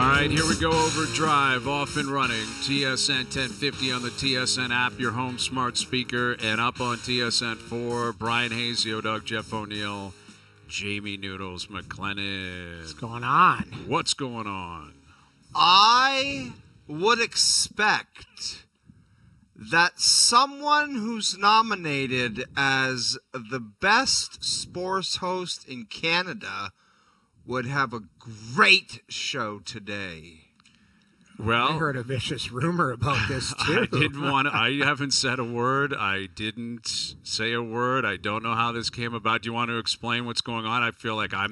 All right, here we go. OverDrive, off and running. TSN 1050 on the TSN app, your home smart speaker, and up on TSN 4. Bryan Hayes, Dog, Jeff O'Neill, Jamie Noodles McLennan. What's going on? What's going on? I would expect that someone who's nominated as the best sports host in Canada would have a great show today. Well, I heard a vicious rumor about this too. I haven't said a word. I didn't say a word. I don't know how this came about. Do you want to explain what's going on? I feel like I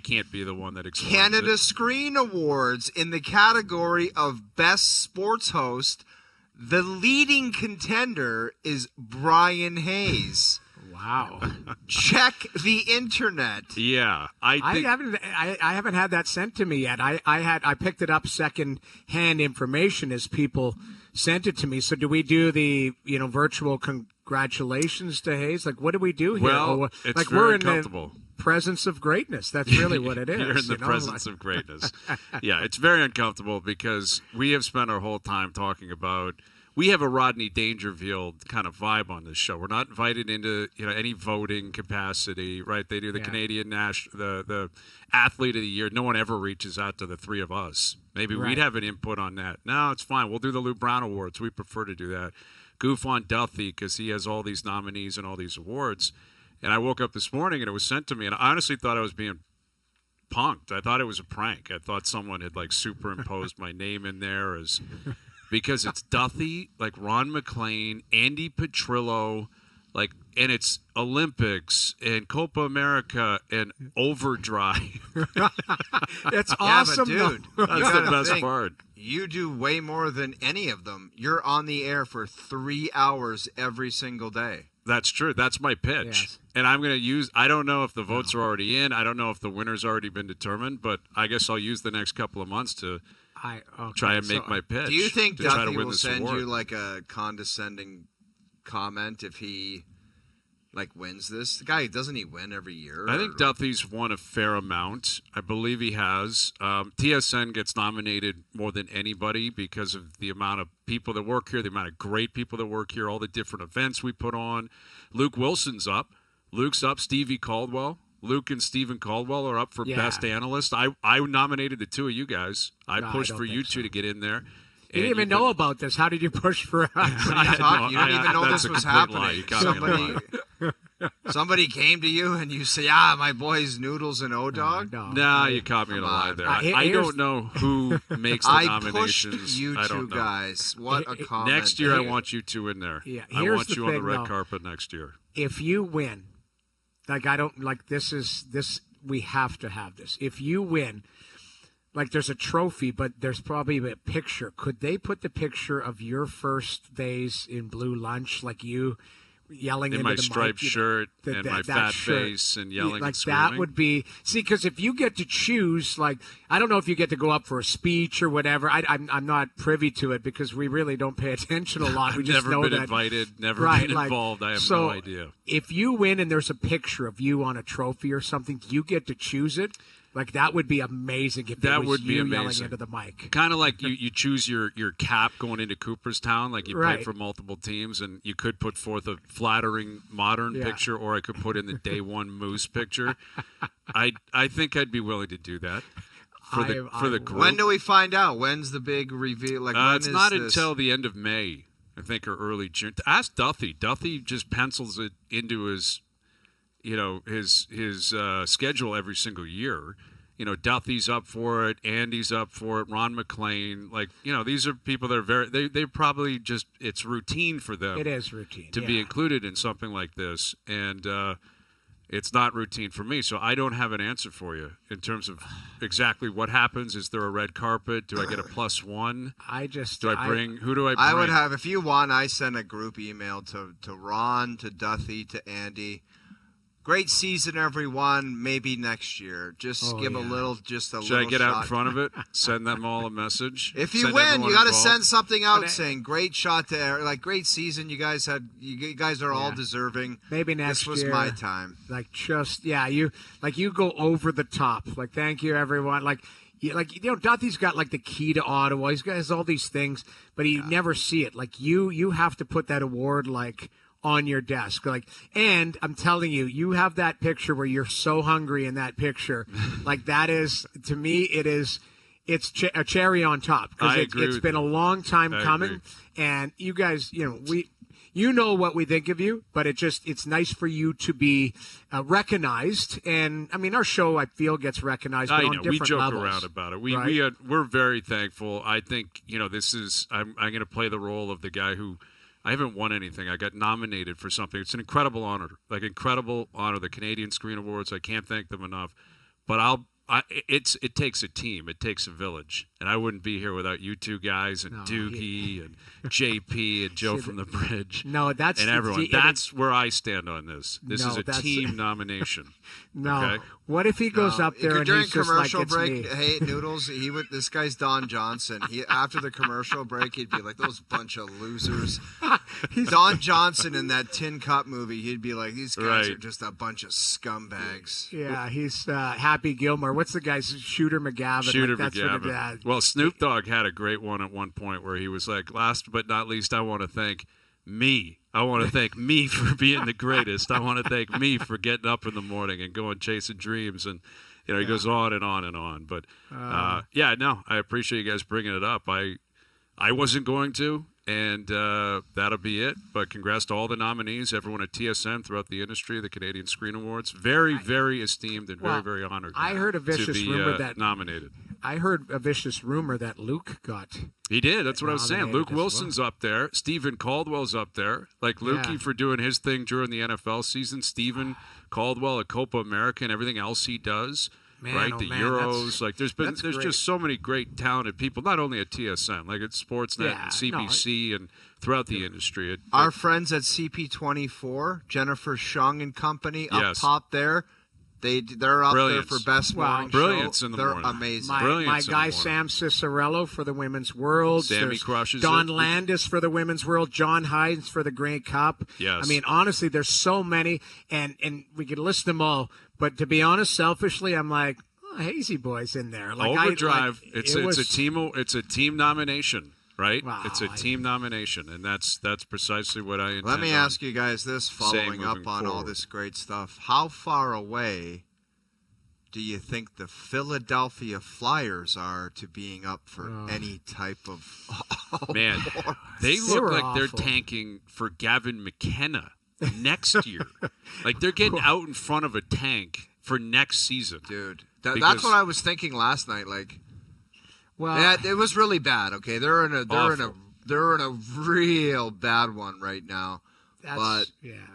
can't be the one that explains Canada it. Screen Awards in the category of best sports host. The leading contender is Bryan Hayes. Wow. Check the internet. Yeah, I haven't had that sent to me yet. I picked it up second-hand information as people sent it to me. So do we do the virtual congratulations to Hayes? Like, what do we do here? Well, it's like very we're in uncomfortable. The presence of greatness. That's really what it is. You're in the presence of greatness. Yeah, it's very uncomfortable because we have spent our whole time talking about. We have a Rodney Dangerfield kind of vibe on this show. We're not invited into any voting capacity, right? They do the Canadian the Athlete of the Year. No one ever reaches out to the three of us. Maybe we'd have an input on that. No, it's fine. We'll do the Lou Brown Awards. We prefer to do that. Goof on Duffy because he has all these nominees and all these awards. And I woke up this morning and it was sent to me, and I honestly thought I was being punked. I thought it was a prank. I thought someone had superimposed my name in there as. Because it's Duffy, Ron McLean, Andy Petrillo, and it's Olympics and Copa America and OverDrive. That's awesome, yeah, but dude. That's the best part. You do way more than any of them. You're on the air for 3 hours every single day. That's true. That's my pitch. Yes. And I'm going to use – I don't know if the votes are already in. I don't know if the winner's already been determined, but I guess I'll use the next couple of months to – try and make my pitch. Do you think Duffy will send award. you a condescending comment if he wins this? The guy, doesn't he win every year? I think Duffy's won a fair amount. I believe he has. TSN gets nominated more than anybody because of the amount of people that work here, the amount of great people that work here, all the different events we put on. Luke Wilson's up. Luke's up. Stevie Caldwell. Luke and Stephen Caldwell are up for Best Analyst. I nominated the two of you guys. I pushed for you two to get in there. You didn't even know about this. How did you push for us? You didn't even know this was happening. Somebody came to you and you say, my boys Noodles and O-Dog? No, you caught me in a lie there. I don't know who makes the nominations. I pushed you two guys. What a comment. Next year, I want you two in there. Yeah, I want you on the red carpet next year. If you win, we have to have this. If you win, there's a trophy, but there's probably a picture. Could they put the picture of your first days in Blue Lunch, you yelling in into my the striped mic, shirt and my fat face and yelling and screaming? That would be because if you get to choose, I don't know if you get to go up for a speech or whatever. I'm not privy to it because we really don't pay attention a lot. We just never know been that, invited, never been involved. I have no idea. If you win and there's a picture of you on a trophy or something, you get to choose it. That would be amazing if that was you yelling into the mic. Kind of like you choose your cap going into Cooperstown, you play for multiple teams, and you could put forth a flattering modern picture, or I could put in the day one Moose picture. I think I'd be willing to do that for the group. When do we find out? When's the big reveal? It's not until the end of May, I think, or early June. Ask Duffy. Duffy just pencils it into his schedule every single year. Duffy's up for it. Andy's up for it. Ron McLean. These are people that are they probably just, it's routine for them. It is routine. To be included in something like this. And it's not routine for me. So I don't have an answer for you in terms of exactly what happens. Is there a red carpet? Do I get a +1? Who do I bring? I would have, if you want, I send a group email to Ron, to Duffy, to Andy. Great season, everyone. Maybe next year. Just give a little, Should I get out in front of it? Send them all a message? If you win, you got to send something out saying, great shot to great season. You guys are all deserving. Maybe next year. This was my time. You go over the top. Thank you, everyone. Yeah, like Duthie's got like the key to Ottawa. He's got all these things, but you never see it. Like you have to put that award like on your desk. Like, and I'm telling you, you have that picture where you're so hungry in that picture. Like that is, to me, it's a cherry on top because it's been a long time coming. And you guys, you know what we think of you, but it's nice for you to be recognized. And I mean, our show, I feel, gets recognized, but on different levels. We joke around about it. We're very thankful. I think, this is, I'm going to play the role of the guy who, I haven't won anything. I got nominated for something. It's an incredible honor, the Canadian Screen Awards. I can't thank them enough. But it takes a team. It takes a village. And I wouldn't be here without you two guys and Doogie and JP and Joe from the Bridge. No, that's and everyone. That's where I stand on this. This is a team nomination. No. Okay? What if he goes up there and he's just like, it's break, me? Hey, Noodles, this guy's Don Johnson. After the commercial break, he'd be like, those bunch of losers. Don Johnson in that Tin Cup movie, he'd be like, these guys are just a bunch of scumbags. Yeah, he's Happy Gilmore. What's the guy's Shooter McGavin? Shooter McGavin. Well, Snoop Dogg had a great one at one point where he was like, last but not least, I want to thank me. I want to thank me for being the greatest. I want to thank me for getting up in the morning and going chasing dreams. And, he goes on and on and on. But, I appreciate you guys bringing it up. I wasn't going to, and that'll be it. But congrats to all the nominees, everyone at TSN throughout the industry, the Canadian Screen Awards. Very, very esteemed and very, very honored. I heard a vicious rumor that nominated. I heard a vicious rumor that Luke got. He did. That's what I was saying. Luke Wilson's up there. Stephen Caldwell's up there. Like Lukey for doing his thing during the NFL season. Stephen Caldwell at Copa America and everything else he does. Man, the Euros. There's just so many great talented people, not only at TSN, like at Sportsnet and CBC and throughout the industry. Our friends at CP24, Jennifer Shung and company, up top there. They're up there for best morning Brilliance show. in the They're morning. amazing. My guy Sam Cicerello for the Women's World. Sammy crushes Don it. Landis for the Women's World. John Hines for the Grey Cup. Yes. I mean, honestly, there's so many, and we could list them all. But to be honest, selfishly, I'm like, Hazy Boy's in there. Like OverDrive. It's a team nomination. Right? Wow, it's a team nomination, and that's precisely what I intend. Let me ask you guys this, following up on all this great stuff. How far away do you think the Philadelphia Flyers are to being up for any type of Man, they look like they're tanking for Gavin McKenna next year. Like they're getting out in front of a tank for next season. Dude, that's what I was thinking last night. Like, well, it was really bad. Okay, they're in a real bad one right now.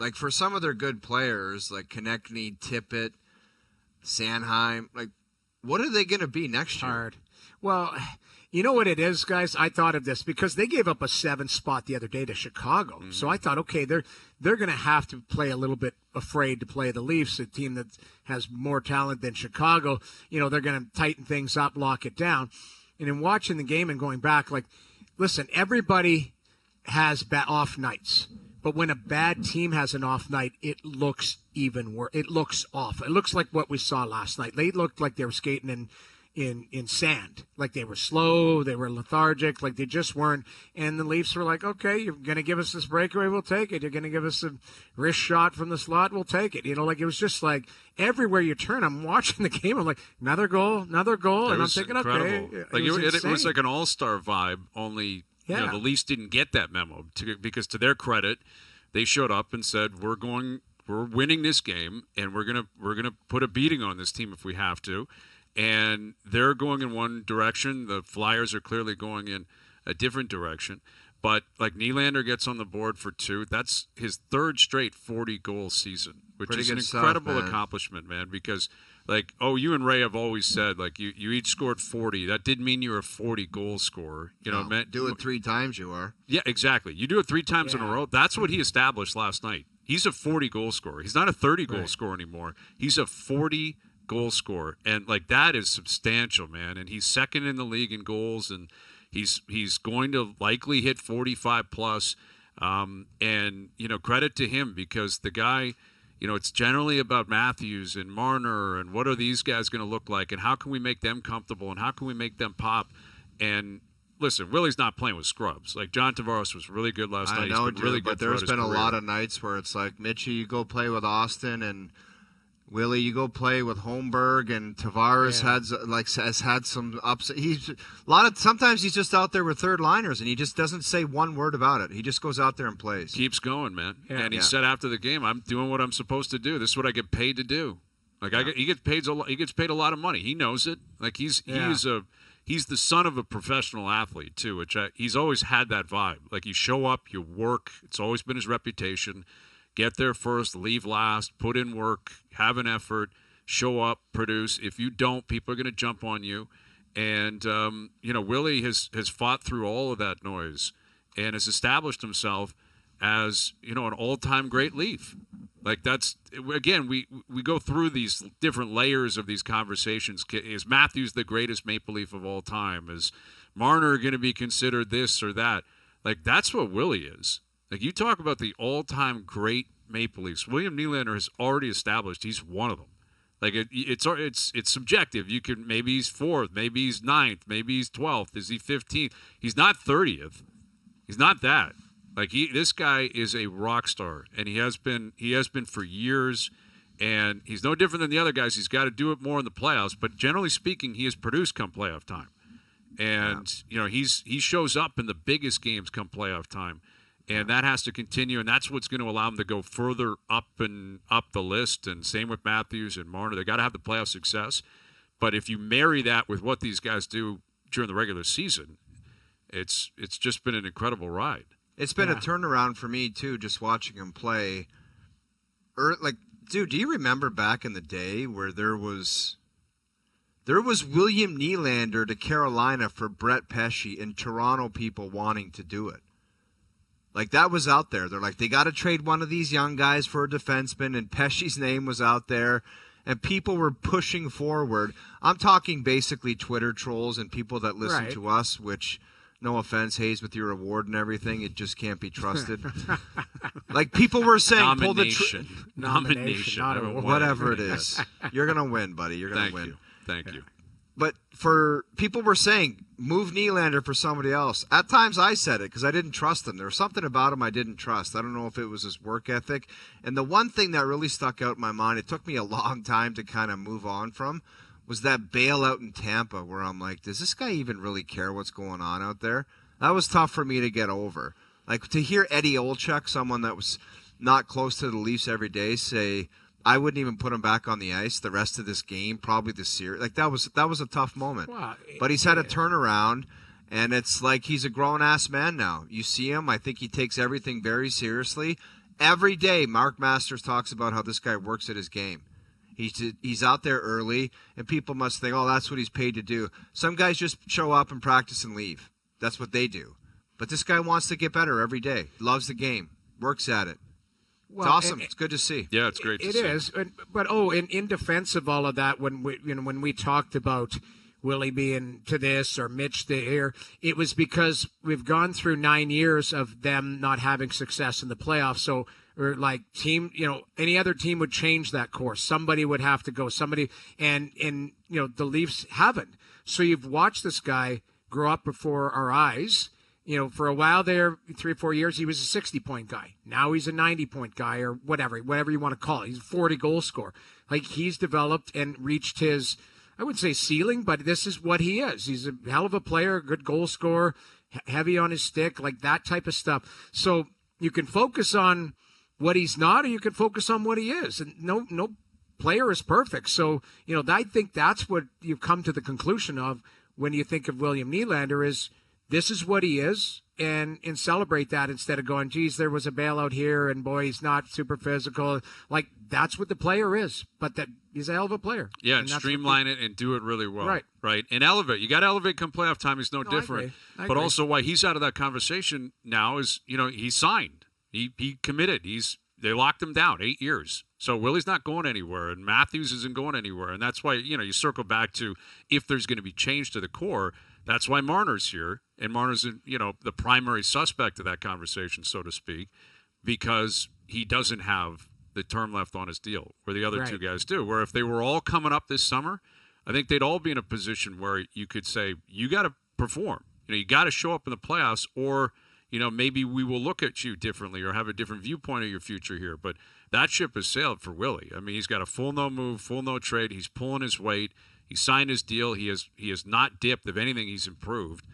Like for some of their good players, like Konechny, Tippett, Sanheim, like what are they going to be next year? Hard. Well, you know what it is, guys? I thought of this because they gave up a 7th spot the other day to Chicago. Mm-hmm. So I thought, okay, they're going to have to play a little bit afraid to play the Leafs, a team that has more talent than Chicago. They're going to tighten things up, lock it down. And in watching the game and going back, like, listen, everybody has off nights. But when a bad team has an off night, it looks even worse. It looks off. It looks like what we saw last night. They looked like they were skating in sand. Like they were slow, they were lethargic, like they just weren't. And the Leafs were like, okay, you're going to give us this breakaway, we'll take it. You're going to give us a wrist shot from the slot, we'll take it. Like it was just like everywhere you turn, I'm watching the game, I'm like, another goal, and I'm thinking, incredible. Okay. Like it was like an all-star vibe, only the Leafs didn't get that memo because to their credit, they showed up and said, we're winning this game, and we're gonna put a beating on this team if we have to. And they're going in one direction. The Flyers are clearly going in a different direction. But like Nylander gets on the board for 2. That's his 3rd straight 40-goal season, which is an incredible accomplishment, man. Because you and Ray have always said, like, you each scored 40. That didn't mean you were a 40-goal scorer. It meant do it 3 times you are. Yeah, exactly. You do it 3 times in a row. That's what he established last night. He's a 40-goal scorer. He's not a 30-goal scorer anymore. He's a 40-goal scorer, and like that is substantial, man. And he's 2nd in the league in goals, and he's going to likely hit 45 plus. And credit to him because the guy, it's generally about Matthews and Marner and what are these guys going to look like and how can we make them comfortable and how can we make them pop. And listen, Willie's not playing with scrubs. Like John Tavares was really good last night. I know, He's been really good but there's been a career. lot of nights where it's like, Mitchie, you go play with Austin, and Willie, you go play with Holmberg, and Tavares has had some ups. Sometimes he's just out there with third liners, and he just doesn't say one word about it. He just goes out there and plays. Keeps going, man. Yeah. And he said after the game, "I'm doing what I'm supposed to do. This is what I get paid to do." Like he gets paid a lot of money. He knows it. Like he's the son of a professional athlete too, which he's always had that vibe. Like you show up, you work. It's always been his reputation. Get there first, leave last, put in work, have an effort, show up, produce. If you don't, people are going to jump on you. And, Willie has fought through all of that noise and has established himself as, an all-time great Leaf. Like that's, again, we go through these different layers of these conversations. Is Matthews the greatest Maple Leaf of all time? Is Marner going to be considered this or that? Like that's what Willie is. Like you talk about the all-time great Maple Leafs. William Nylander has already established he's one of them. Like it's subjective. You can maybe he's 4th, maybe he's 9th, maybe he's 12th. Is he 15th? He's not 30th. He's not that. Like this guy is a rock star, and he has been for years. And he's no different than the other guys. He's got to do it more in the playoffs. But generally speaking, he has produced come playoff time. And he shows up in the biggest games come playoff time. And that has to continue, and that's what's going to allow them to go further up the list. And same with Matthews and Marner. They got to have the playoff success. But if you marry that with what these guys do during the regular season, it's just been an incredible ride. It's been a turnaround for me too, just watching him play. Dude, do you remember back in the day where there was William Nylander to Carolina for Brett Pesce and Toronto people wanting to do it? Like, that was out there. They're like, they got to trade one of these young guys for a defenseman, and Pesce's name was out there, and people were pushing forward. I'm talking basically Twitter trolls and people that listen to us, which, no offense, Hayes, with your award and everything, it just can't be trusted. Like, people were saying, nomination, whatever it is. You're going to win, buddy. You're going to win. Thank you. But people were saying, move Nylander for somebody else. At times I said it because I didn't trust him. There was something about him I didn't trust. I don't know if it was his work ethic. And the one thing that really stuck out in my mind, it took me a long time to kind of move on from, was that bailout in Tampa where I'm like, does this guy even really care what's going on out there? That was tough for me to get over. Like, to hear Eddie Olczyk, someone that was not close to the Leafs every day, say, I wouldn't even put him back on the ice the rest of this game, probably the series. Like, that was a tough moment. Well, but he's had a turnaround, and it's like he's a grown-ass man now. You see him. I think he takes everything very seriously. Every day, Mark Masters talks about how this guy works at his game. He's out there early, and people must think, oh, that's what he's paid to do. Some guys just show up and practice and leave. That's what they do. But this guy wants to get better every day. Loves the game. Works at it. Well, it's awesome. It's good to see. Yeah, it's great to see. It is. But in defense of all of that, when we talked about Willie being to this or Mitch to here, it was because we've gone through 9 years of them not having success in the playoffs. So, or like team, any other team would change that course. Somebody would have to go. And the Leafs haven't. So you've watched this guy grow up before our eyes. For a while there, 3 or 4 years, he was a 60-point guy. Now he's a 90-point guy or whatever you want to call it. He's a 40-goal scorer. Like, he's developed and reached his, I wouldn't say ceiling, but this is what he is. He's a hell of a player, a good goal scorer, heavy on his stick, like that type of stuff. So you can focus on what he's not, or you can focus on what he is. And no player is perfect. So, I think that's what you've come to the conclusion of when you think of William Nylander is, this is what he is, and celebrate that instead of going, geez, there was a bailout here, and boy, he's not super physical. Like, that's what the player is, but that he's a hell of a player. Yeah, and streamline it and do it really well. Right. And elevate. You got to elevate come playoff time. He's no different. I but agree. Also why he's out of that conversation now is, he signed. He committed. They locked him down 8 years. So Willie's not going anywhere, and Matthews isn't going anywhere. And that's why, you circle back to if there's going to be change to the core, that's why Marner's here. And Marner's, the primary suspect of that conversation, so to speak, because he doesn't have the term left on his deal, where the other two guys do. Where if they were all coming up this summer, I think they'd all be in a position where you could say, you got to perform. You got to show up in the playoffs, or maybe we will look at you differently or have a different viewpoint of your future here. But that ship has sailed for Willie. I mean, he's got a full no move, full no trade. He's pulling his weight. He signed his deal. He has not dipped. If anything, he's improved.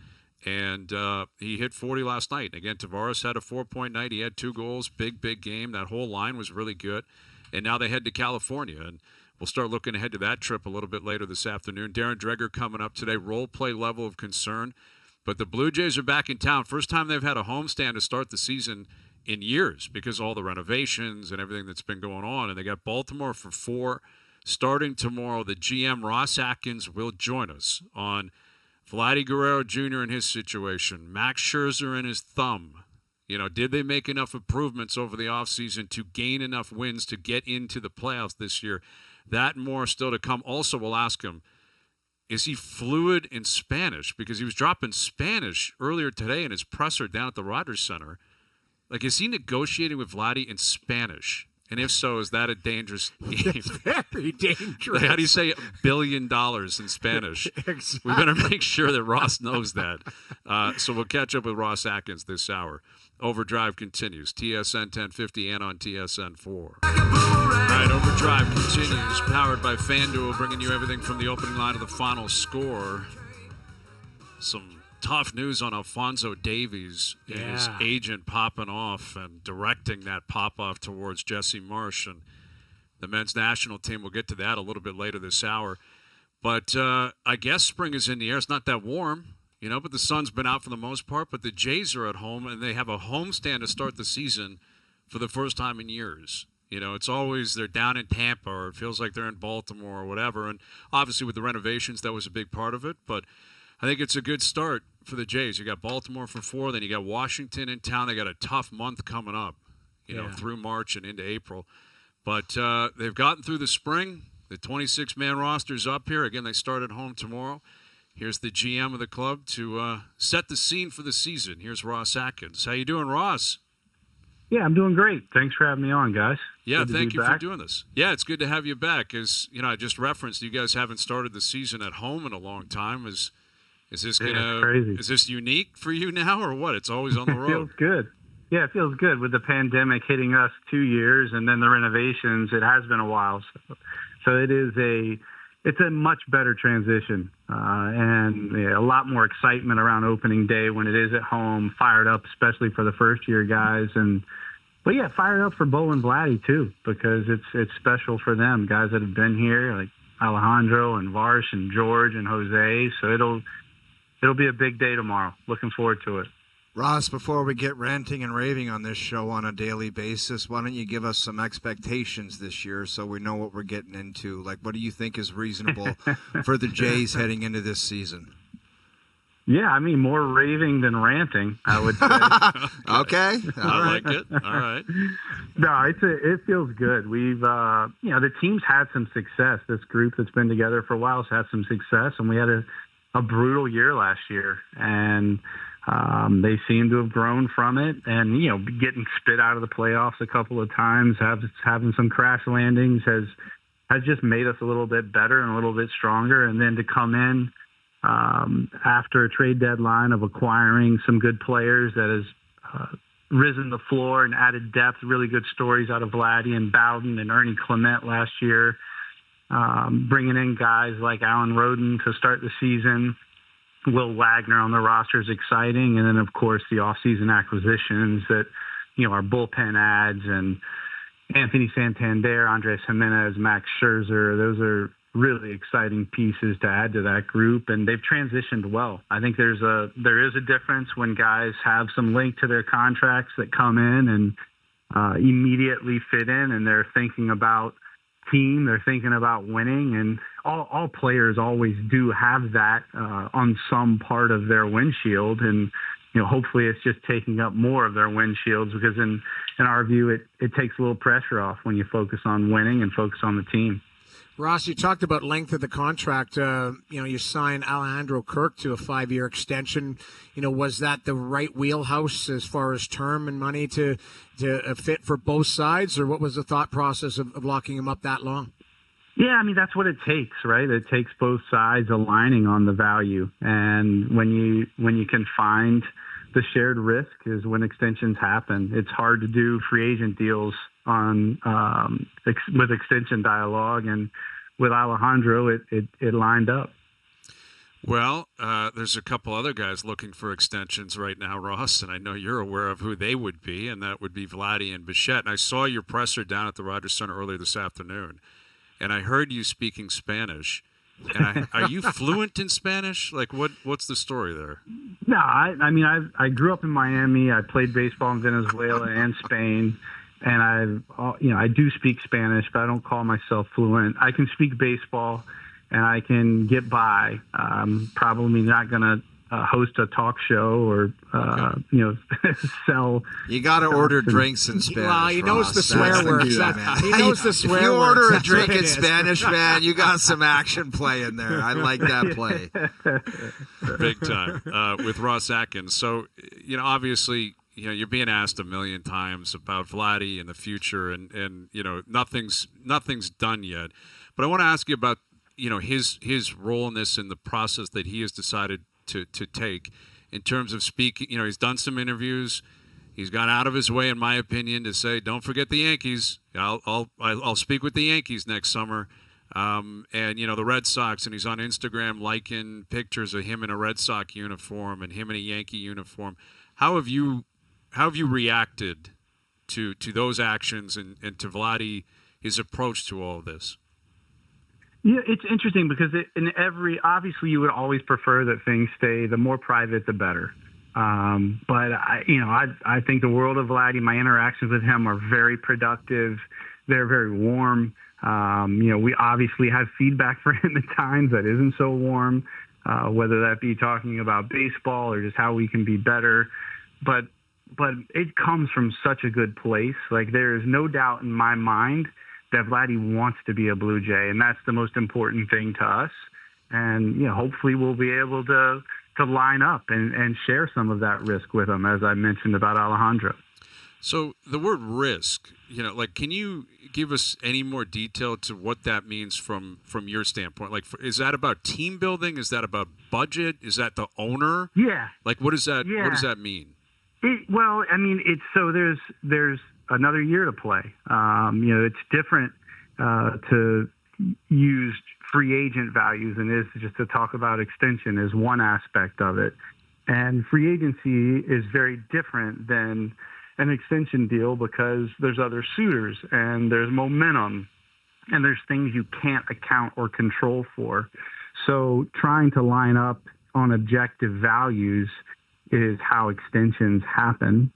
And he hit 40 last night. Again, Tavares had a 4-point night. He had 2 goals. Big game. That whole line was really good. And now they head to California. And we'll start looking ahead to that trip a little bit later this afternoon. Darren Dreger coming up today. Role play level of concern. But the Blue Jays are back in town. First time they've had a homestand to start the season in years because of all the renovations and everything that's been going on. And they got Baltimore for 4. Starting tomorrow, the GM, Ross Atkins, will join us on Vladimir Guerrero Jr. and his situation, Max Scherzer and his thumb. Did they make enough improvements over the offseason to gain enough wins to get into the playoffs this year? That and more still to come. Also, we'll ask him, is he fluid in Spanish? Because he was dropping Spanish earlier today in his presser down at the Rogers Center. Like, is he negotiating with Vladdy in Spanish? And if so, is that a dangerous game? Very dangerous. How do you say $1 billion in Spanish? Exactly. We better make sure that Ross knows that. So we'll catch up with Ross Atkins this hour. Overdrive continues. TSN 1050 and on TSN 4. All right, Overdrive continues. Powered by FanDuel, bringing you everything from the opening line to the final score. Some tough news on Alphonso Davies and his agent popping off and directing that pop-off towards Jesse Marsh and the men's national team. We'll get to that a little bit later this hour. But I guess spring is in the air. It's not that warm, but the sun's been out for the most part. But the Jays are at home, and they have a homestand to start the season for the first time in years. It's always they're down in Tampa, or it feels like they're in Baltimore or whatever. And obviously with the renovations, that was a big part of it. But I think it's a good start for the Jays. You got Baltimore for 4, then you got Washington in town. They got a tough month coming up, through March and into April. But they've gotten through the spring. The 26-man roster's up here. Again, they start at home tomorrow. Here's the GM of the club to set the scene for the season. Here's Ross Atkins. How you doing, Ross? Yeah, I'm doing great. Thanks for having me on, guys. Yeah, thank you for doing this. Yeah, it's good to have you back. As I just referenced, you guys haven't started the season at home in a long time. Is this crazy. Is this unique for you now, or what? It's always on the road. It feels good. Yeah, it feels good with the pandemic hitting us 2 years, and then the renovations. It has been a while, so it's a much better transition, and a lot more excitement around opening day when it is at home. Fired up, especially for the first year guys, but yeah, fired up for Bo and Vladdy too, because it's special for them, guys that have been here like Alejandro and Varsh and George and Jose. So it'll be a big day tomorrow. Looking forward to it. Ross, before we get ranting and raving on this show on a daily basis, why don't you give us some expectations this year so we know what we're getting into? Like, what do you think is reasonable for the Jays heading into this season? Yeah, I mean, more raving than ranting, I would say. Okay. I like it. All right. No, it feels good. We've, the team's had some success. This group that's been together for a while has had some success, and we had a brutal year last year. And they seem to have grown from it, and getting spit out of the playoffs a couple of times, having some crash landings has just made us a little bit better and a little bit stronger. And then to come in after a trade deadline of acquiring some good players that has risen the floor and added depth, really good stories out of Vladdy and Bowden and Ernie Clement last year, bringing in guys like Alan Roden to start the season. Will Wagner on the roster is exciting. And then, of course, the offseason acquisitions that, our bullpen adds and Anthony Santander, Andres Jimenez, Max Scherzer. Those are really exciting pieces to add to that group. And they've transitioned well. I think there is a difference when guys have some link to their contracts that come in and immediately fit in, and they're thinking about team, they're thinking about winning, and all players always do have that on some part of their windshield, and hopefully it's just taking up more of their windshields, because in our view it takes a little pressure off when you focus on winning and focus on the team. Ross, you talked about length of the contract. You signed Alejandro Kirk to a 5-year extension. Was that the right wheelhouse as far as term and money to fit for both sides, or what was the thought process of locking him up that long? Yeah, I mean, that's what it takes, right? It takes both sides aligning on the value. And when you can find the shared risk is when extensions happen. It's hard to do free agent deals on with extension dialogue, and with Alejandro, it lined up. Well, there's a couple other guys looking for extensions right now, Ross, and I know you're aware of who they would be, and that would be Vladdy and Bichette. And I saw your presser down at the Rogers Center earlier this afternoon, and I heard you speaking Spanish. And are you fluent in Spanish? Like, what's the story there? No, I mean, I grew up in Miami. I played baseball in Venezuela and Spain, and I do speak Spanish, but I don't call myself fluent. I can speak baseball, and I can get by. Probably not going to host a talk show or sell. You got to order drinks in Spanish. Well, he knows Ross. the swear words. He knows the swear words. If you order a drink in Spanish, man, you got some action play in there. I like that play. Big time with Ross Atkins. So, obviously, you're being asked a million times about Vladdy in the future, and nothing's done yet. But I want to ask you about his role in this and the process that he has decided to take in terms of speaking. He's done some interviews. He's gone out of his way, in my opinion, to say, "Don't forget the Yankees. I'll speak with the Yankees next summer." And the Red Sox, and he's on Instagram liking pictures of him in a Red Sox uniform and him in a Yankee uniform. How have you reacted to those actions and to Vladdy, his approach to all of this? Yeah, it's interesting because obviously you would always prefer that things stay, the more private, the better. But I think the world of Vladdy, my interactions with him are very productive. They're very warm. We obviously have feedback for him at times that isn't so warm, whether that be talking about baseball or just how we can be better. But it comes from such a good place. Like, there is no doubt in my mind that Vladdy wants to be a Blue Jay, and that's the most important thing to us. And hopefully we'll be able to line up and share some of that risk with him, as I mentioned about Alejandro. So the word risk, can you give us any more detail to what that means from your standpoint? Like, is that about team building? Is that about budget? Is that the owner? Yeah. Like, what does that mean? There's another year to play. It's different to use free agent values and is just to talk about extension is one aspect of it. And free agency is very different than an extension deal because there's other suitors and there's momentum and there's things you can't account or control for. So trying to line up on objective values is how extensions happen.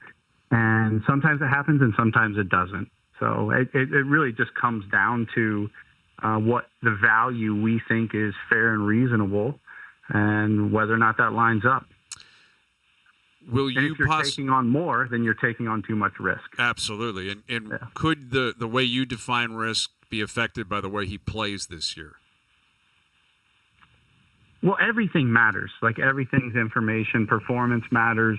And sometimes it happens and sometimes it doesn't. So it really just comes down to what the value we think is fair and reasonable and whether or not that lines up. If you're taking on more, then you're taking on too much risk. Absolutely. And could the way you define risk be affected by the way he plays this year? Well, everything matters. Like, everything's information. Performance matters.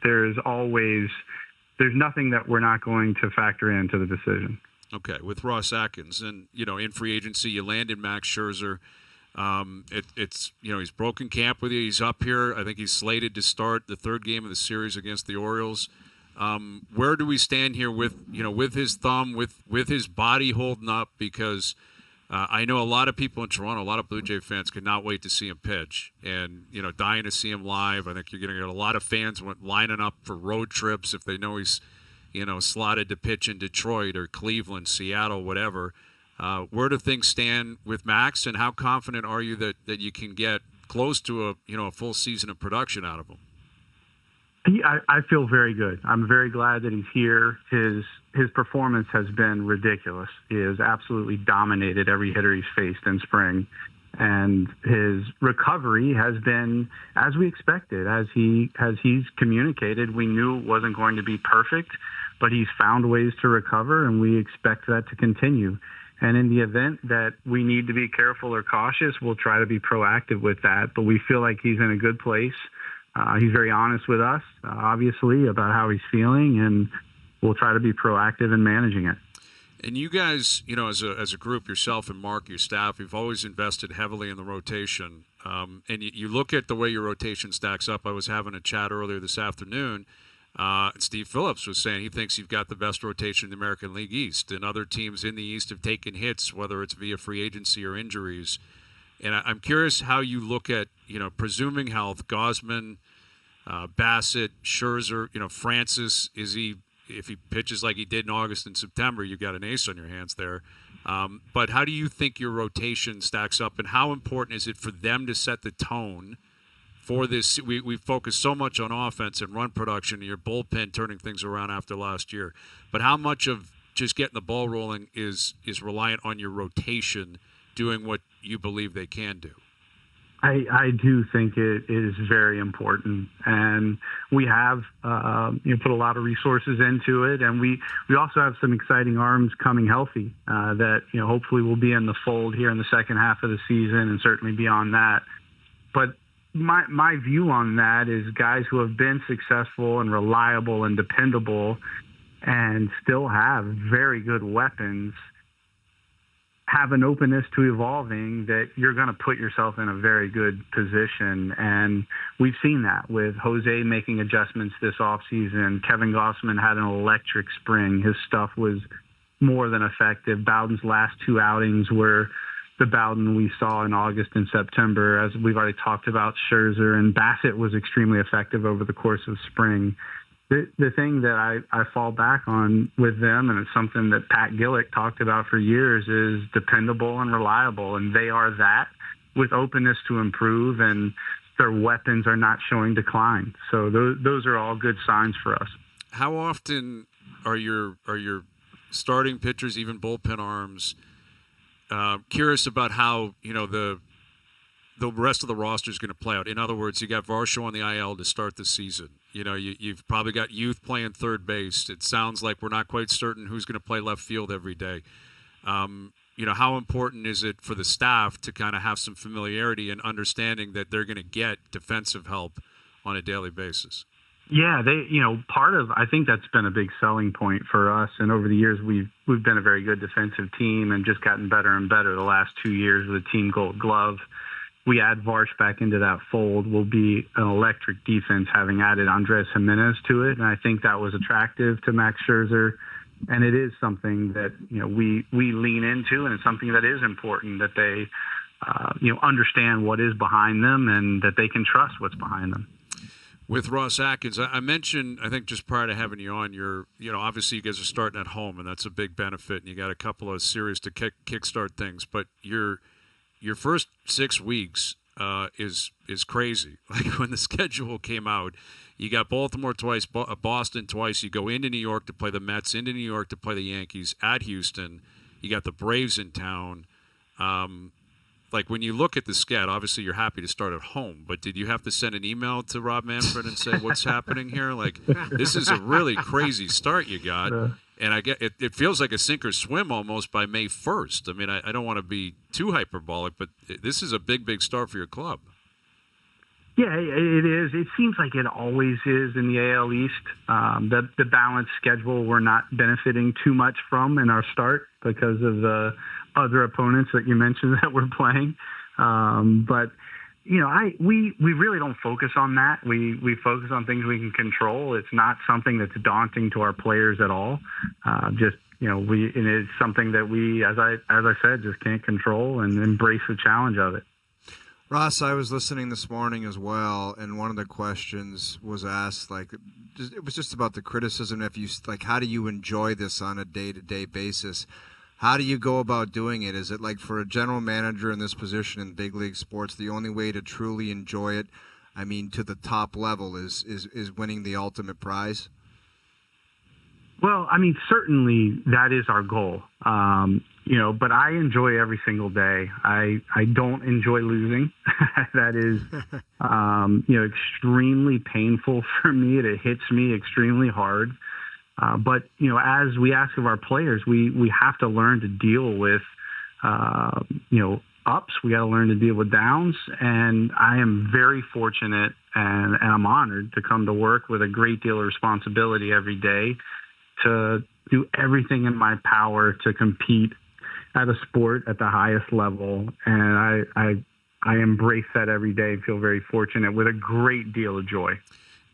There's nothing that we're not going to factor into the decision. Okay, with Ross Atkins, and in free agency, you landed Max Scherzer. He's broken camp with you. He's up here. I think he's slated to start the third game of the series against the Orioles. Where do we stand here with his thumb, with his body holding up? Because I know a lot of people in Toronto, a lot of Blue Jay fans could not wait to see him pitch and, dying to see him live. I think you're going to get a lot of fans lining up for road trips if they know he's, slotted to pitch in Detroit or Cleveland, Seattle, whatever. Where do things stand with Max, and how confident are you that you can get close to a full season of production out of him? I feel very good. I'm very glad that he's here. His performance has been ridiculous. He has absolutely dominated every hitter he's faced in spring. And his recovery has been as we expected. As he's communicated, we knew it wasn't going to be perfect, but he's found ways to recover, and we expect that to continue. And in the event that we need to be careful or cautious, we'll try to be proactive with that. But we feel like he's in a good place. He's very honest with us, obviously, about how he's feeling, and we'll try to be proactive in managing it. And you guys, as a group, yourself and Mark, your staff, you've always invested heavily in the rotation. And you look at the way your rotation stacks up. I was having a chat earlier this afternoon. Steve Phillips was saying he thinks you've got the best rotation in the American League East, and other teams in the East have taken hits, whether it's via free agency or injuries. And I'm curious how you look at, presuming health, Gausman, Bassett, Scherzer, Francis, if he pitches like he did in August and September, you've got an ace on your hands there. But how do you think your rotation stacks up, and how important is it for them to set the tone for this? We focus so much on offense and run production and your bullpen turning things around after last year. But how much of just getting the ball rolling is reliant on your rotation doing what you believe they can do? I do think it is very important, and we have put a lot of resources into it, and we also have some exciting arms coming healthy that hopefully will be in the fold here in the second half of the season and certainly beyond that. But my view on that is guys who have been successful and reliable and dependable and still have very good weapons have an openness to evolving, that you're going to put yourself in a very good position. And we've seen that with Jose making adjustments this offseason. Kevin Gausman had an electric spring. His stuff was more than effective. Bowden's last two outings were the Bowden we saw in August and September. As we've already talked about, Scherzer and Bassett was extremely effective over the course of spring. The thing that I fall back on with them, and it's something that Pat Gillick talked about for years, is dependable and reliable, and they are that, with openness to improve, and their weapons are not showing decline. So those are all good signs for us. How often are your starting pitchers, even bullpen arms, curious about how the rest of the roster is going to play out? In other words, you got Varsho on the IL to start the season. You've probably got youth playing third base. It sounds like we're not quite certain who's going to play left field every day. How important is it for the staff to kind of have some familiarity and understanding that they're going to get defensive help on a daily basis? Yeah, I think that's been a big selling point for us. And over the years, we've been a very good defensive team and just gotten better and better the last 2 years with a Team Gold Glove. We add Varsh back into that fold, will be an electric defense, having added Andres Jimenez to it. And I think that was attractive to Max Scherzer. And it is something that, we lean into, and it's something that is important, that they, understand what is behind them and that they can trust what's behind them. With Ross Atkins, I mentioned, I think just prior to having you on, obviously you guys are starting at home, and that's a big benefit, and you got a couple of series to kickstart things, but your first 6 weeks is crazy. Like when the schedule came out, you got Baltimore twice, Boston twice. You go into New York to play the Mets, into New York to play the Yankees, at Houston. You got the Braves in town. Like when you look at the schedule, obviously you're happy to start at home, but did you have to send an email to Rob Manfred and say, what's happening here? Like, this is a really crazy start you got. And I get it feels like a sink or swim almost by May 1st. I mean, I don't want to be too hyperbolic, but this is a big start for your club. Yeah, it is. It seems like it always is in the AL East. The balanced schedule we're not benefiting too much from in our start because of the other opponents that you mentioned that we're playing. But we really don't focus on that. We focus on things we can control. It's not something that's daunting to our players at all. And it's something that we, as I said, just can't control and embrace the challenge of it. Ross, I was listening this morning as well, and one of the questions was asked, it was just about the criticism. How do you enjoy this on a day-to-day basis? How do you go about doing it? Is it like for a general manager in this position in big league sports, the only way to truly enjoy it, to the top level, is winning the ultimate prize? Well, certainly that is our goal. But I enjoy every single day. I don't enjoy losing. That is, extremely painful for me. It hits me extremely hard. But, as we ask of our players, we have to learn to deal with, ups. We got to learn to deal with downs. And I am very fortunate and I'm honored to come to work with a great deal of responsibility every day to do everything in my power to compete at a sport at the highest level. And I embrace that every day and feel very fortunate with a great deal of joy.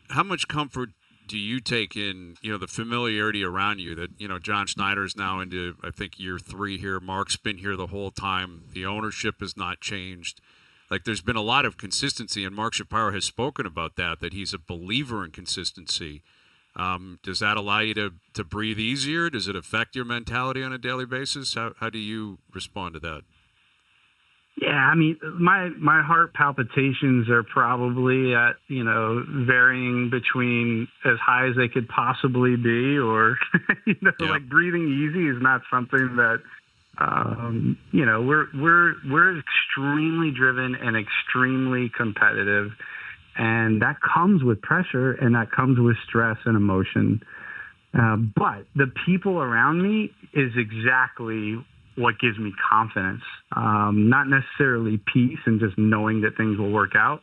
How much comfort do you take in, the familiarity around you that, John Schneider's now into, I think, year 3 here. Mark's been here the whole time. The ownership has not changed. Like, there's been a lot of consistency, and Mark Shapiro has spoken about that he's a believer in consistency. Does that allow you to breathe easier? Does it affect your mentality on a daily basis? How do you respond to that? Yeah, I mean, my heart palpitations are probably at, varying between as high as they could possibly be, or, like breathing easy is not something that, we're extremely driven and extremely competitive, and that comes with pressure and that comes with stress and emotion. But the people around me is exactly what gives me confidence, not necessarily peace and just knowing that things will work out,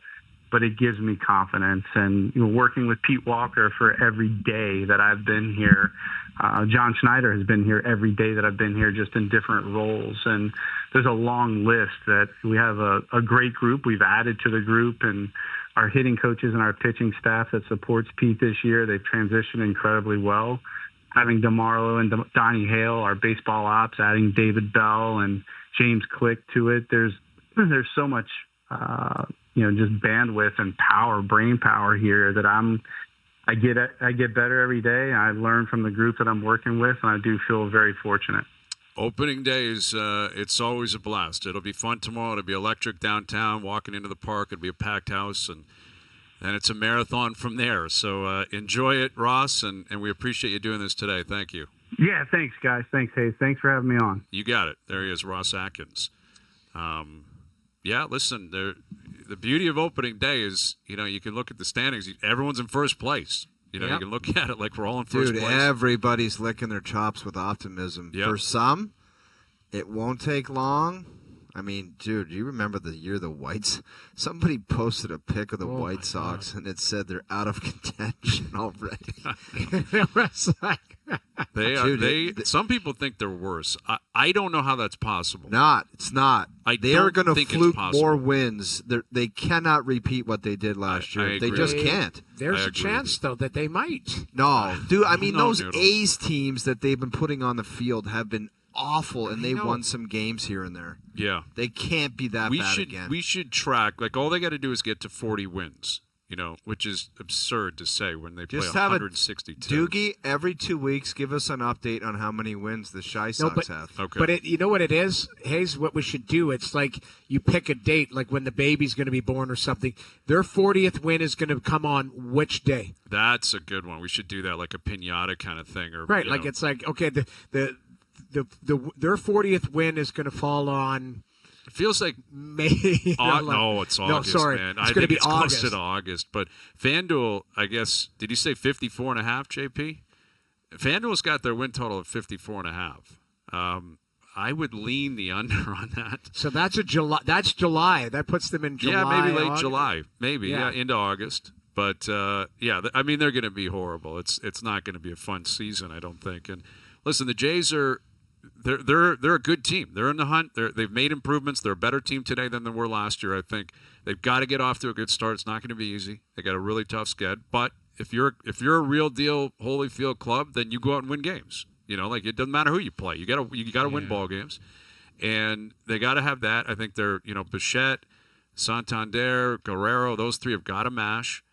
but it gives me confidence. And working with Pete Walker for every day that I've been here, John Schneider has been here every day that I've been here, just in different roles. And there's a long list that we have a great group. We've added to the group, and our hitting coaches and our pitching staff that supports Pete this year, they've transitioned incredibly well. Having DeMarlo and Donnie Hale, our baseball ops, adding David Bell and James Click to it. There's so much, just bandwidth and power, brain power here that I get better every day. I learn from the group that I'm working with, and I do feel very fortunate. Opening day is it's always a blast. It'll be fun tomorrow. It'll be electric downtown, walking into the park. It'll be a packed house, and it's a marathon from there. So enjoy it, Ross, and we appreciate you doing this today. Thank you. Yeah, thanks, guys. Thanks, Hayes. Thanks for having me on. You got it. There he is, Ross Atkins. Listen, the beauty of opening day is, you can look at the standings. Everyone's in first place. You can look at it like we're all in first place. Dude, everybody's licking their chops with optimism. Yep. For some, it won't take long. I mean, dude, do you remember the year the Whites? Somebody posted a pic of the White Sox, and it said they're out of contention already. They are. Some people think they're worse. I don't know how that's possible. It's not. They are going to fluke more wins. They cannot repeat what they did last year. They just can't. There's a chance, though, that they might. No, dude. I mean, those A's teams that they've been putting on the field have been awful, and they won some games here and there. Yeah. They can't be that bad again. We should track, all they got to do is get to 40 wins, which is absurd to say when they play 162. Doogie, every 2 weeks, give us an update on how many wins the Shy Sox have. Okay. But you know what it is, Hayes? What we should do, it's like you pick a date, like when the baby's going to be born or something. Their 40th win is going to come on which day? That's a good one. We should do that, like a piñata kind of thing. Right, it's like, okay, their 40th win is going to fall on. It feels like May. No, it's August. No, sorry, man. It's going to be August. Close to August. But FanDuel, I guess, did you say 54.5, JP? FanDuel's got their win total of 54.5. I would lean the under on that. So that's July. That's July. That puts them in July. Yeah, maybe late August. July. Maybe into August. But I mean, they're going to be horrible. It's not going to be a fun season, I don't think. And listen, the Jays are. They're a good team. They're in the hunt. They've made improvements. They're a better team today than they were last year. I think they've got to get off to a good start. It's not going to be easy. They got a really tough schedule. But if you're a real deal Holyfield club, then you go out and win games. It doesn't matter who you play. You got to win ball games, and they got to have that. I think they're Bichette, Santander, Guerrero. Those three have got to mash,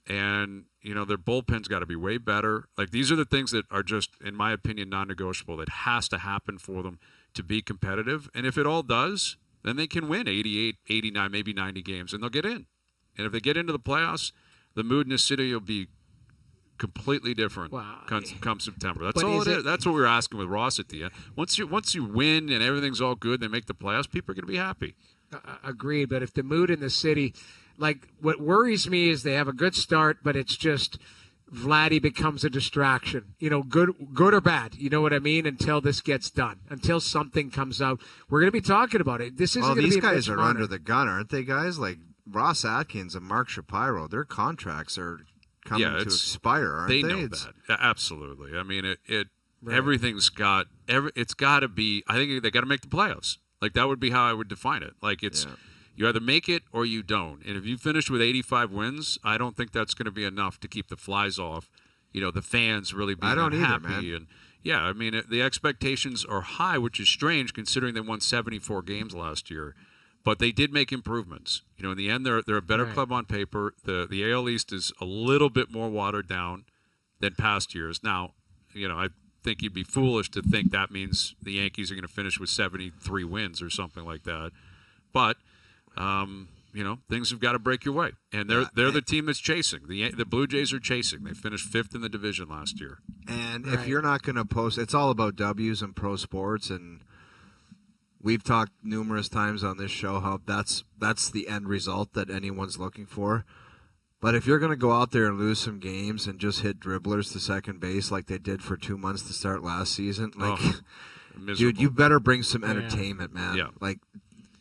and their bullpen's got to be way better. These are the things that are just, in my opinion, non-negotiable. That has to happen for them to be competitive. And if it all does, then they can win 88, 89, maybe 90 games, and they'll get in. And if they get into the playoffs, the mood in the city will be completely different come September. That's all it is. That's what we were asking with Ross at the end. Once you win and everything's all good, they make the playoffs, people are going to be happy. Agreed. But if the mood in the city... what worries me is they have a good start, but it's just Vladdy becomes a distraction, good or bad, you know what I mean, until this gets done, until something comes out. We're going to be talking about it. This isn't going to be these guys are under the gun, aren't they, guys? Like Ross Atkins and Mark Shapiro, their contracts are coming to expire, aren't they? They know that. Absolutely. I mean, everything's got it's got to be. I think they got to make the playoffs. Like that would be how I would define it. Like you either make it or you don't. And if you finish with 85 wins, I don't think that's going to be enough to keep the flies off. The fans really being happy. And I mean, the expectations are high, which is strange considering they won 74 games last year. But they did make improvements. In the end, they're a better club on paper. The AL East is a little bit more watered down than past years. Now, I think you'd be foolish to think that means the Yankees are going to finish with 73 wins or something like that. But things have got to break your way, and they're the team that's chasing. The Blue Jays are chasing. They finished 5th in the division last year. And if you're not going to post, it's all about W's in pro sports, and we've talked numerous times on this show how that's the end result that anyone's looking for. But if you're going to go out there and lose some games and just hit dribblers to second base like they did for 2 months to start last season, dude, you better bring some entertainment, man. Yeah. Like,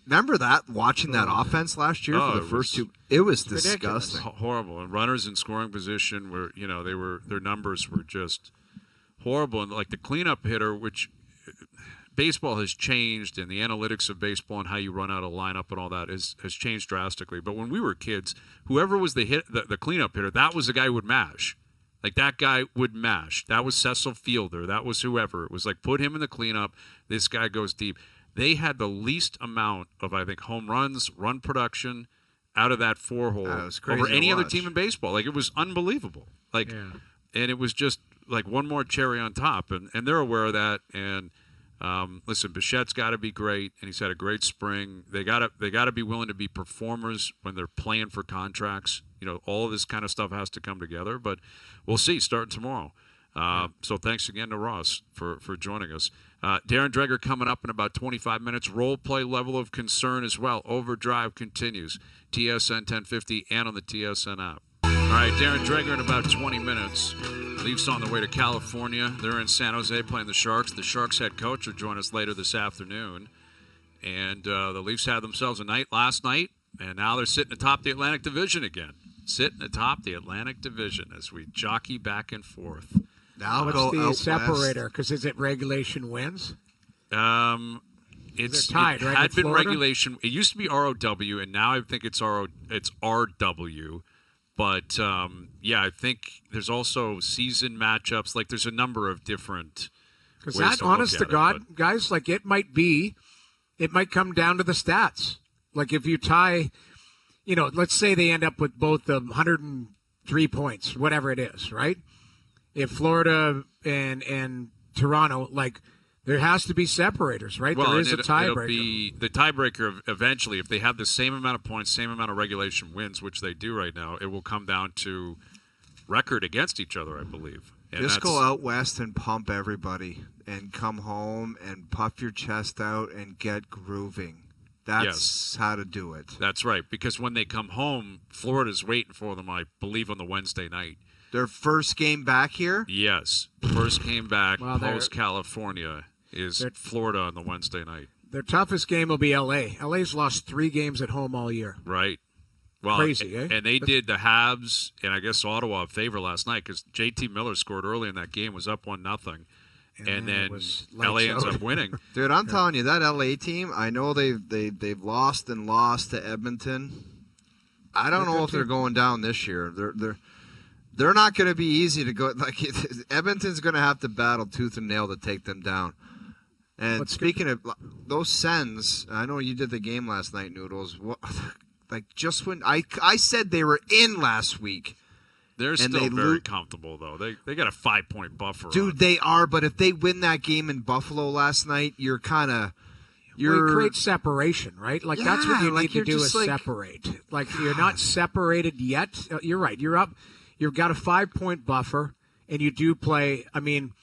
remember that, watching that offense last year for the first two? It was disgusting. Horrible. And runners in scoring position were, their numbers were just horrible. And like the cleanup hitter, which baseball has changed, and the analytics of baseball and how you run out a lineup and all that has changed drastically. But when we were kids, whoever was the cleanup hitter, that was the guy who would mash. Like that guy would mash. That was Cecil Fielder. That was whoever. It was like, put him in the cleanup. This guy goes deep. They had the least amount of, I think, home runs, run production out of that 4-hole over any other team in baseball. Like, it was unbelievable. Like, and it was just like one more cherry on top. And they're aware of that. And listen, Bichette's got to be great, and he's had a great spring. They got to be willing to be performers when they're playing for contracts. All of this kind of stuff has to come together. But we'll see starting tomorrow. So thanks again to Ross for joining us. Darren Dreger coming up in about 25 minutes. Role play level of concern as well. Overdrive continues. TSN 1050 and on the TSN app. All right, Darren Dreger in about 20 minutes. Leafs on the way to California. They're in San Jose playing the Sharks. The Sharks head coach will join us later this afternoon. And the Leafs had themselves a night last night, and now they're sitting atop the Atlantic Division again. Sitting atop the Atlantic Division as we jockey back and forth. Now what's the separator? Because is it regulation wins? It's tied, right? It had been regulation. It used to be ROW, and now I think it's RW. But I think there's also season matchups. Like there's a number of different. Because that, honest to God, guys, like it might come down to the stats. Like if you tie, let's say they end up with both 103 points, whatever it is, right? If Florida and Toronto, like, there has to be separators, right? Well, there is a tiebreaker. It'll be the tiebreaker eventually. If they have the same amount of points, same amount of regulation wins, which they do right now, it will come down to record against each other, I believe. And just go out west and pump everybody and come home and puff your chest out and get grooving. That's how to do it. That's right, because when they come home, Florida's waiting for them, I believe, on the Wednesday night. Their first game back here? Yes. First game back post-California is Florida on the Wednesday night. Their toughest game will be L.A. L.A.'s lost 3 games at home all year. Right. Well, crazy, eh? And they did the Habs and I guess Ottawa a favor last night because J.T. Miller scored early in that game, was up 1-0. And then L.A. ends up winning. Dude, I'm telling you, that L.A. team, I know they've lost to Edmonton. I don't know if they're going down this year. They're not going to be easy to go. Like Edmonton's going to have to battle tooth and nail to take them down. And speaking of those Sens, I know you did the game last night, Noodles. Like just when I said they were in last week. They're still very comfortable though. They got a 5-point buffer. Dude, they are. But if they win that game in Buffalo last night, you're kind of. We create separation, right? Like that's what you need to do is separate. Like you're not separated yet. You're right. You're up. You've got a 5-point buffer, and you do play. I mean,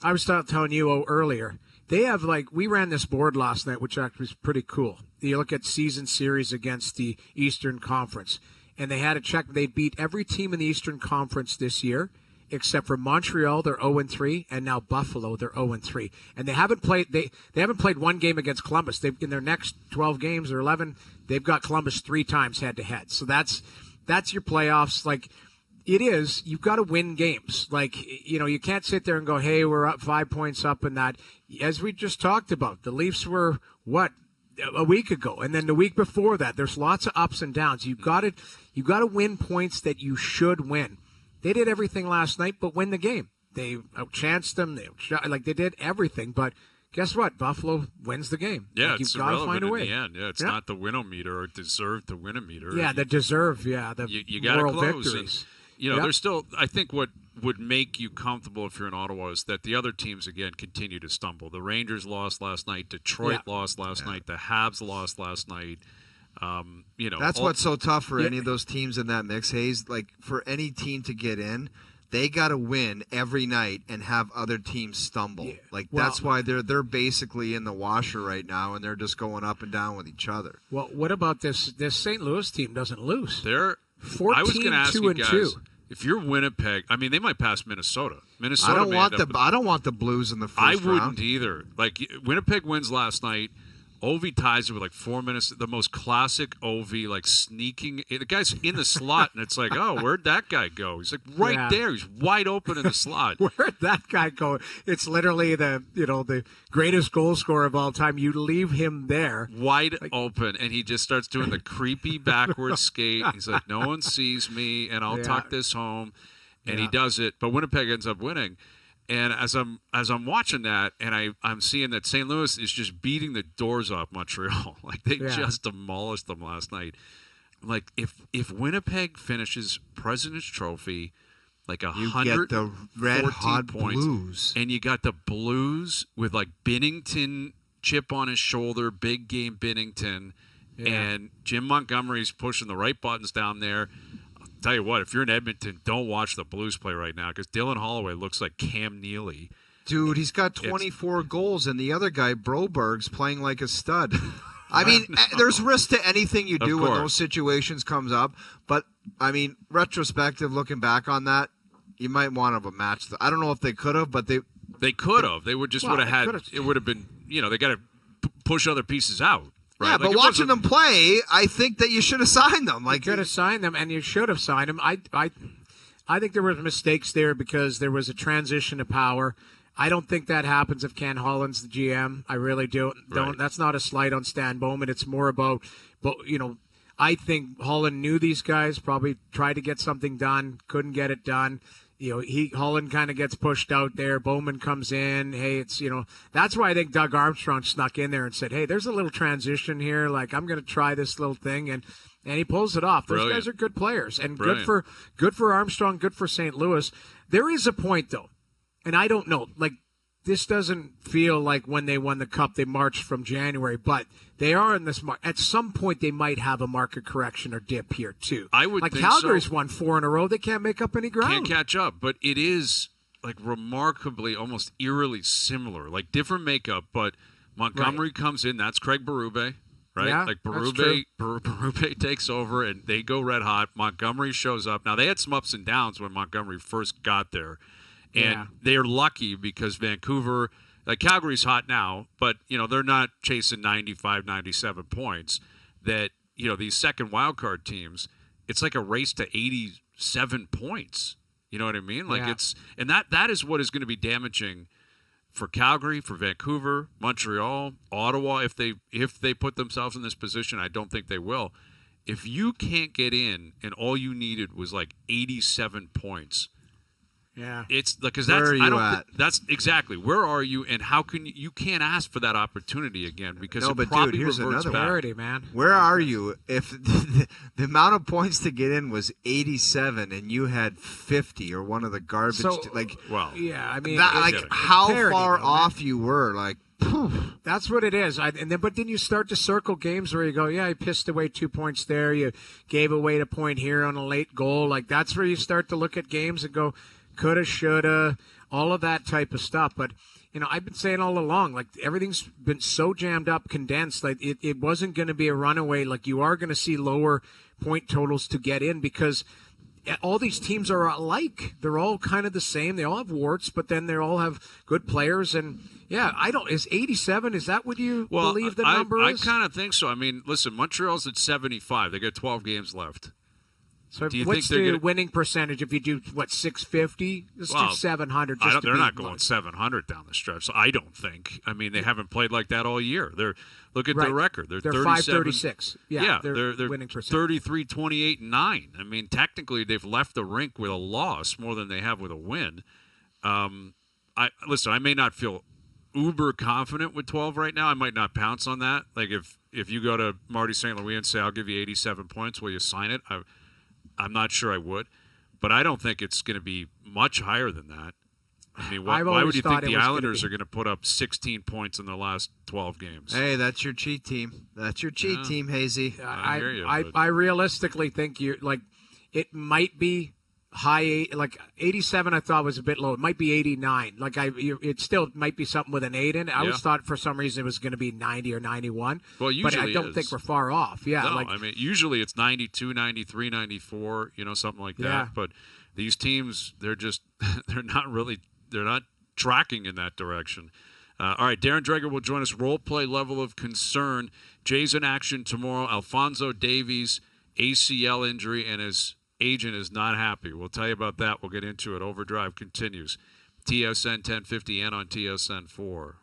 I was telling you earlier, they have we ran this board last night, which actually was pretty cool. You look at season series against the Eastern Conference, and they had to check. They beat every team in the Eastern Conference this year, except for Montreal. They're 0-3, and now Buffalo. They're 0-3, and they haven't played. They haven't played one game against Columbus. They in their next 12 games or 11, they've got Columbus 3 times head to head. So that's your playoffs. Like it is, you've got to win games. Like you can't sit there and go, "Hey, we're up 5 points up," and that. As we just talked about, the Leafs were what? A week ago, and then the week before that. There's lots of ups and downs. You got to win points that you should win. They did everything last night, but win the game. They outchanced them. They did everything, but guess what? Buffalo wins the game. Yeah, like, it's you've got to irrelevant find a way. in the end. Yeah, it's not the win-o-meter or deserve to win-a-meter. Yeah, the deserve. Yeah, the you got to moral close. victories. And, there's still. I think what would make you comfortable if you're in Ottawa is that the other teams again continue to stumble. The Rangers lost last night. Detroit lost last night. The Habs lost last night. That's what's so tough for any of those teams in that mix, Hayes. Like for any team to get in, they got to win every night and have other teams stumble. Yeah. That's why they're basically in the washer right now, and they're just going up and down with each other. Well, what about this? This St. Louis team doesn't lose. They're 14, I was going to ask 2 you and guys, 2. if you're Winnipeg, I mean, they might pass Minnesota. I don't want the Blues in the first round. I wouldn't either. Like Winnipeg wins last night. Ovi ties it with 4 minutes. The most classic Ovi, sneaking. The guy's in the slot, and it's like, oh, where'd that guy go? He's right there. He's wide open in the slot. Where'd that guy go? It's literally the greatest goal scorer of all time. You leave him there. Wide open, and he just starts doing the creepy backwards skate. He's like, no one sees me, and I'll tuck this home. And he does it, but Winnipeg ends up winning. And as I'm watching that, and I'm seeing that St. Louis is just beating the doors off Montreal. They just demolished them last night. If Winnipeg finishes President's Trophy, 114 you get the red hot points, Blues, and you got the Blues with Binnington chip on his shoulder, big game Binnington, and Jim Montgomery's pushing the right buttons down there. Tell you what, if you're in Edmonton, don't watch the Blues play right now because Dylan Holloway looks like Cam Neely. Dude, he's got 24 goals, and the other guy, Broberg's, playing like a stud. I mean, there's risk to anything you do when those situations comes up. But, I mean, retrospective, looking back on that, you might want to have a match. I don't know if they could have, but they could have. They would just would have had. It would have been. They got to push other pieces out. Right? Yeah, but watching them play, I think that you should have signed them. You could have signed them, and you should have signed them. I think there were mistakes there because there was a transition of power. I don't think that happens if Ken Holland's the GM. I really don't. Right. That's not a slight on Stan Bowman. It's more about, I think Holland knew these guys, probably tried to get something done, couldn't get it done. Holland kind of gets pushed out there. Bowman comes in. Hey, it's, that's why I think Doug Armstrong snuck in there and said, hey, there's a little transition here. I'm going to try this little thing. And he pulls it off. Those guys are good players and good for Armstrong, good for St. Louis. There is a point though. And I don't know, this doesn't feel like when they won the Cup, they marched from January, but they are in this at some point, they might have a market correction or dip here, too. I would think Calgary's won 4 in a row. They can't make up any ground. Can't catch up, but it is, remarkably, almost eerily similar. Different makeup, but Montgomery comes in. That's Craig Berube, right? Yeah, Berube takes over, and they go red hot. Montgomery shows up. Now, they had some ups and downs when Montgomery first got there. And they're lucky because Vancouver, Calgary's hot now, but, they're not chasing 95, 97 points. That, these second wildcard teams, it's like a race to 87 points. You know what I mean? And that is what is going to be damaging for Calgary, for Vancouver, Montreal, Ottawa, if they put themselves in this position. I don't think they will. If you can't get in and all you needed was 87 points, yeah, it's because that's. Where are you at? That's exactly where are you, and how can you can't ask for that opportunity again because no, it but probably dude, here's reverts another back. Clarity, man. Where are you if the amount of points to get in was 87 and you had 50 or one of the garbage? Yeah, I mean, how far off you were, That's what it is. But then you start to circle games where you go, yeah, I pissed away 2 points there. You gave away a point here on a late goal. That's where you start to look at games and go, coulda, shoulda, all of that type of stuff. But I've been saying all along, like everything's been so jammed up, condensed, like it wasn't going to be a runaway. Like you are going to see lower point totals to get in because all these teams are alike. They're all kind of the same. They all have warts, but then they all have good players. And yeah, is 87? Is that what you believe the number is? I kind of think so. I mean, listen, Montreal's at 75. They got 12 games left. So what's the winning percentage if you do, 650? Let's do 700. They're not going 700 down the stretch, so I don't think. I mean, they haven't played like that all year. Look at their record. They're 536. Yeah, they're winning percentage. 33, 28, 9. I mean, technically, they've left the rink with a loss more than they have with a win. I may not feel uber confident with 12 right now. I might not pounce on that. Like if you go to Marty St. Louis and say, I'll give you 87 points, will you sign it? I'm not sure I would, but I don't think it's going to be much higher than that. I mean, why would you think the Islanders are going to put up 16 points in their last 12 games? Hey, that's your cheat team. That's your cheat team, Hazy. I hear you, I realistically think it might be high, 87 I thought was a bit low. It might be 89. It still might be something with an 8 in it. I always thought for some reason it was going to be 90 or 91. Well, usually but I don't think we're far off. Yeah, no, I mean, usually it's 92, 93, 94, something like that. Yeah. But these teams, they're not tracking in that direction. All right, Darren Dreger will join us. Role play level of concern. Jay's in action tomorrow. Alphonso Davies, ACL injury, and his agent is not happy. We'll tell you about that. We'll get into it. Overdrive continues. TSN 1050 and on TSN 4.